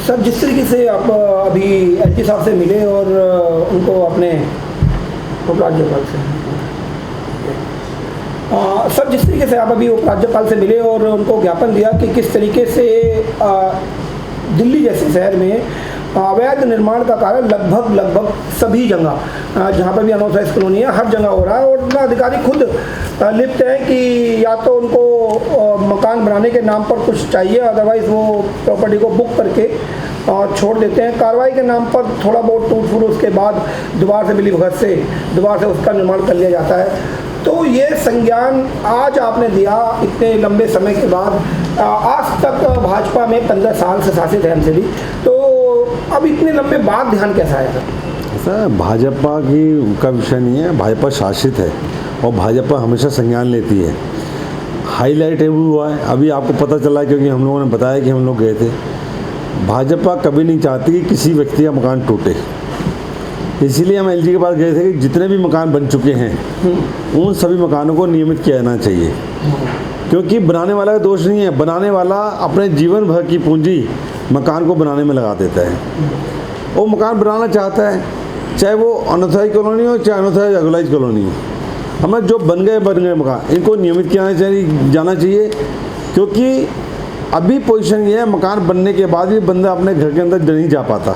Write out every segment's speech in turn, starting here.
Sir, जिस तरीके से आप अभी एलजी साहब से मिले और उनको अपने उपराज्यपाल से सर, जिस तरीके से आप अभी उपराज्यपाल से मिले और उनको ज्ञापन दिया कि किस तरीके से दिल्ली जैसे शहर में अवैध निर्माण का कार्य लगभग सभी जगह जहाँ पर भी अनऑथराइज्ड कॉलोनी है हर जगह हो रहा है, और अधिकारी खुद लिप्त है कि या तो उनको मकान बनाने के नाम पर कुछ चाहिए, अदरवाइज़ वो प्रॉपर्टी को बुक करके छोड़ देते हैं। कार्रवाई के नाम पर थोड़ा बहुत टूट फूट, उसके बाद दोबारा से मिली भगत से दोबारा से उसका निर्माण कर लिया जाता है। तो ये संज्ञान आज आपने दिया इतने लंबे समय के बाद। आज तक भाजपा में 15 साल से शासित है एमसीडी, तो अब इतने लंबे बाद ध्यान कैसा आया? सर, भाजपा की का विषय नहीं है, भाजपा शासित है और भाजपा हमेशा संज्ञान लेती है। हाईलाइट हुआ है, अभी आपको पता चला क्योंकि हम लोगों ने बताया कि हम लोग गए थे। भाजपा कभी नहीं चाहती कि किसी व्यक्ति का मकान टूटे, इसीलिए हम एलजी के पास गए थे कि जितने भी मकान बन चुके हैं उन सभी मकानों को नियमित किया जाना चाहिए, क्योंकि बनाने वाला का दोष नहीं है। बनाने वाला अपने जीवन भर की पूंजी मकान को बनाने में लगा देता है। वो मकान बनाना चाहता है, चाहे वो अनऑथराइज्ड कॉलोनी हो चाहे अनऑथराइज्ड रेगुलाइज्ड कॉलोनी हो। हमें जो बन गए मकान, इनको नियमित किया जाना चाहिए, क्योंकि अभी पोजीशन ये है मकान बनने के बाद भी बंदा अपने घर के अंदर नहीं जा पाता,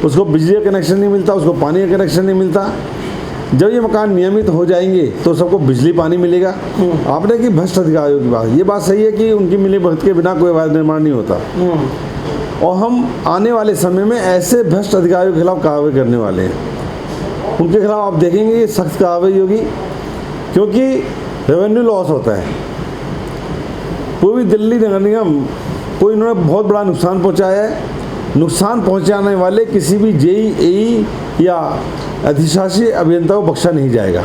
उसको बिजली का कनेक्शन नहीं मिलता, उसको पानी का कनेक्शन नहीं मिलता। जब ये मकान नियमित हो जाएंगे तो सबको बिजली पानी मिलेगा। आपने की भ्रष्ट अधिकारियों की बात, ये बात सही है कि उनकी मिली भगत के बिना कोई अवैध निर्माण नहीं होता, और हम आने वाले समय में ऐसे भ्रष्ट अधिकारियों के खिलाफ कार्रवाई करने वाले हैं। उनके खिलाफ आप देखेंगे सख्त कार्रवाई होगी, क्योंकि रेवेन्यू लॉस होता है। पूरी दिल्ली नगर निगम को इन्होंने बहुत बड़ा नुकसान पहुंचाया है। नुकसान पहुंचाने वाले किसी भी जेई, एई या अधिशासी अभियंता को बख्शा नहीं जाएगा।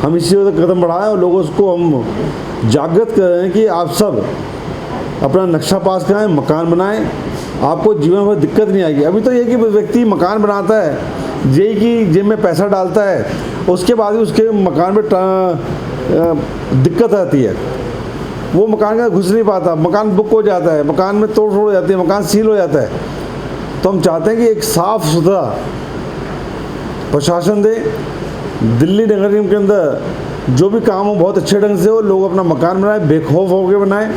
हम इसी वजह कदम बढ़ाएं और लोगों को हम जागृत कर रहे हैं कि आप सब अपना नक्शा पास कराएं, मकान बनाएं, आपको जीवन भर दिक्कत नहीं आएगी। अभी तो ये कि व्यक्ति मकान बनाता है, जेई की जेब में पैसा डालता है, उसके बाद ही उसके मकान में दिक्कत आती है, वो मकान का घुस नहीं पाता, मकान बुक हो जाता है, मकान में तोड़ फोड़ हो जाती है, मकान सील हो जाता है। तो हम चाहते हैं कि एक साफ सुथरा प्रशासन दे, दिल्ली नगर निगम के अंदर जो भी काम हो बहुत अच्छे ढंग से हो, लोग अपना मकान बनाएं, बेखौफ होकर बनाएं,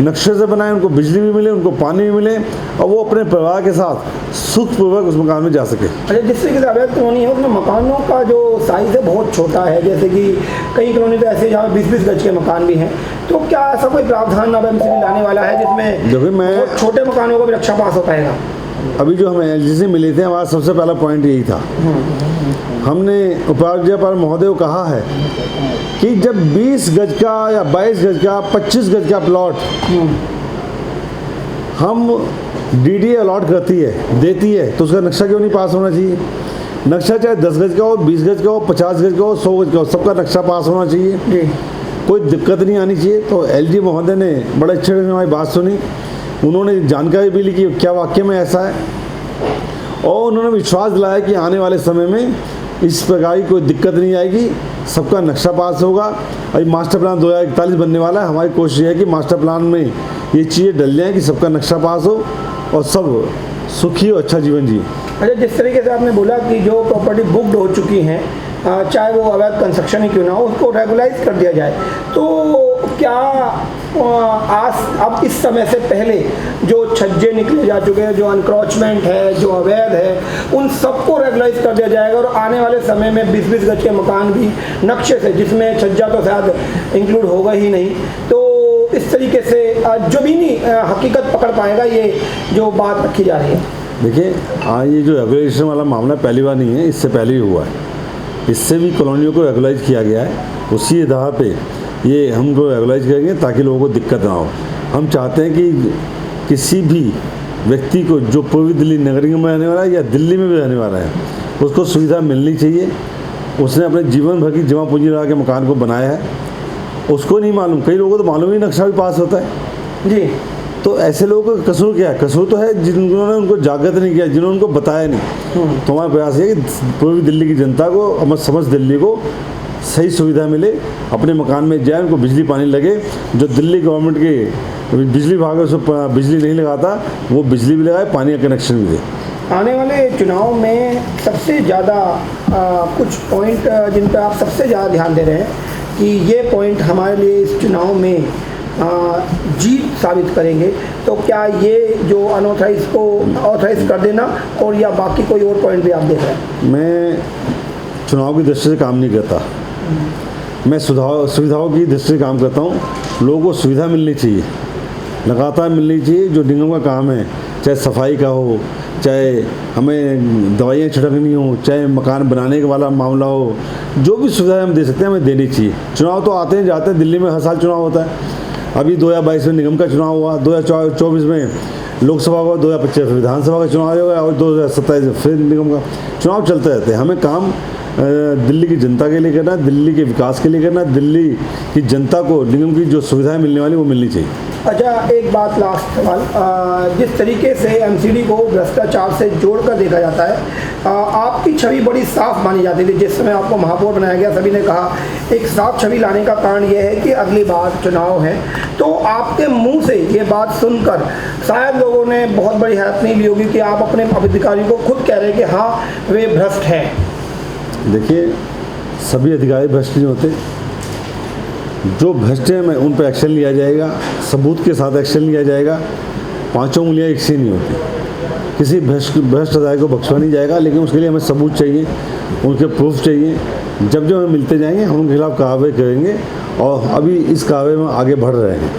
नक्शे से बनाएं, उनको बिजली भी मिले, उनको पानी भी मिले, और वो अपने परिवार के साथ सुखपूर्वक उस मकान में जा सके। अच्छा, जिस तरीके से अवैध कॉलोनी है उसमें मकानों का जो साइज़ है बहुत छोटा है, जैसे कि कई कॉलोनी तो ऐसे जहाँ 20-20 गज के मकान भी हैं, तो क्या ऐसा कोई प्रावधान अब एमसीडी लाने वाला है जिसमें देखिए, मैं छोटे मकानों का भी रक्षा पास हो पाएगा? अभी जो हम एलजी से मिले थे, हमारा सबसे पहला पॉइंट यही था। हमने उपराज्यपाल महोदय को कहा है कि जब 20 गज का या 22 गज का 25 गज का प्लॉट हम डीडीए अलॉट करती है, देती है, तो उसका नक्शा क्यों नहीं पास होना चाहिए? नक्शा चाहे 10 गज का हो, 20 गज का हो, 50 गज का हो, 100 गज का हो, सबका नक्शा पास होना चाहिए, कोई दिक्कत नहीं आनी चाहिए। तो एलजी महोदय ने बड़े अच्छे ढंग से हमारी बात सुनी, उन्होंने जानकारी भी ली कि क्या वाकई में ऐसा है, और उन्होंने विश्वास दिलाया कि आने वाले समय में इस प्रकार की कोई दिक्कत नहीं आएगी, सबका नक्शा पास होगा। अभी मास्टर प्लान 2041 बनने वाला है, हमारी कोशिश है कि मास्टर प्लान में ये चीज़ें डल जाएँ कि सबका नक्शा पास हो और सब सुखी और अच्छा जीवन जिए। अच्छा, जिस तरीके से आपने बोला कि जो प्रॉपर्टी बुकड हो चुकी हैं, चाहे वो अवैध कंस्ट्रक्शन ही क्यों ना हो, उसको रेगुलाइज कर दिया जाए, तो क्या आज अब इस समय से पहले जो छज्जे निकले जा चुके हैं, जो अनक्रोचमेंट है, जो अवैध है, उन सबको रेगुलाइज कर दिया जाएगा, और आने वाले समय में 20-20 गज के मकान भी नक्शे से, जिसमें छज्जा तो शायद इंक्लूड होगा ही नहीं, तो इस तरीके से ज़मीनी हकीकत पकड़ पाएगा, ये जो बात रखी जा रही है? देखिए, ये जो रेगुलेशन वाला मामला पहली बार नहीं है, इससे पहले ही हुआ है। इससे भी कॉलोनियों को रेगुलाइज किया गया है, उसी आधार पे ये हम लोग रेगुलाइज करेंगे ताकि लोगों को दिक्कत ना हो। हम चाहते हैं कि किसी भी व्यक्ति को जो पूर्वी दिल्ली नगर निगम में रहने वाला है या दिल्ली में भी रहने वाला है, उसको सुविधा मिलनी चाहिए। उसने अपने जीवन भर की जमा पूंजी लगा के मकान को बनाया है, उसको नहीं मालूम, कई लोगों को तो मालूम ही नक्शा भी पास होता है जी। तो ऐसे लोगों का कसूर क्या है? कसूर तो है जिन्होंने उनको जागृत नहीं किया, जिन्होंने उनको बताया नहीं। तो हमारा प्रयास है कि पूर्वी दिल्ली की जनता को, समस्त दिल्ली को सही सुविधा मिले, अपने मकान में जाए, उनको बिजली पानी लगे। जो दिल्ली गवर्नमेंट के बिजली विभाग है उसको बिजली नहीं लगाता, वो बिजली भी लगाए, पानी का कनेक्शन भी दे। आने वाले चुनाव में सबसे ज़्यादा कुछ पॉइंट जिन पर आप सबसे ज़्यादा ध्यान दे रहे हैं कि ये पॉइंट हमारे लिए इस चुनाव में जीत साबित करेंगे, तो क्या ये जो अनऑथराइज को ऑथराइज कर देना और या बाकी कोई और पॉइंट भी आप देख रहे हैं? मैं चुनाव की दृष्टि से काम नहीं करता, मैं सुविधाओं की दृष्टि से काम करता हूँ। लोगों को सुविधा मिलनी चाहिए, लगातार मिलनी चाहिए। जो निगम का काम है, चाहे सफाई का हो, चाहे हमें दवाइयाँ छिड़कनी हो, चाहे मकान बनाने वाला मामला हो, जो भी सुविधाएं हम दे सकते हैं हमें देनी चाहिए। चुनाव तो आते हैं जाते हैं, दिल्ली में हर साल चुनाव होता है। अभी 2022 में निगम का चुनाव हुआ, 2024 में लोकसभा का, 2025 में विधानसभा का चुनाव हुआ और 2027 फिर निगम का चुनाव चलते रहते हैं। हमें काम दिल्ली की जनता के लिए करना, दिल्ली के विकास के लिए करना, दिल्ली की जनता को निगम की जो सुविधाएं मिलने वाली वो मिलनी चाहिए। अच्छा, एक बात लास्ट सवाल, जिस तरीके से एमसीडी को भ्रष्टाचार से जोड़कर देखा जाता है, आपकी छवि बड़ी साफ मानी जाती थी जिस समय आपको महापौर बनाया गया। सभी ने कहा एक साफ छवि लाने का कारण यह है कि अगली बार चुनाव है, तो आपके मुंह से ये बात सुनकर शायद लोगों ने बहुत बड़ी हैरत नहीं ली होगी कि आप अपने अधिकारी को खुद कह रहे हैं कि हाँ वे भ्रष्ट हैं। देखिए, सभी अधिकारी भ्रष्ट नहीं होते, जो भ्रष्ट हैं मैं उन पर एक्शन लिया जाएगा, सबूत के साथ एक्शन लिया जाएगा। पांचों उंगलियां एक सी नहीं होती, किसी भ्रष्ट अधिकारी को बख्शा नहीं जाएगा, लेकिन उसके लिए हमें सबूत चाहिए, उनके प्रूफ चाहिए। जब जब हमें मिलते जाएंगे हम उनके खिलाफ कार्रवाई करेंगे और अभी इस कार्रवाई में आगे बढ़ रहे हैं।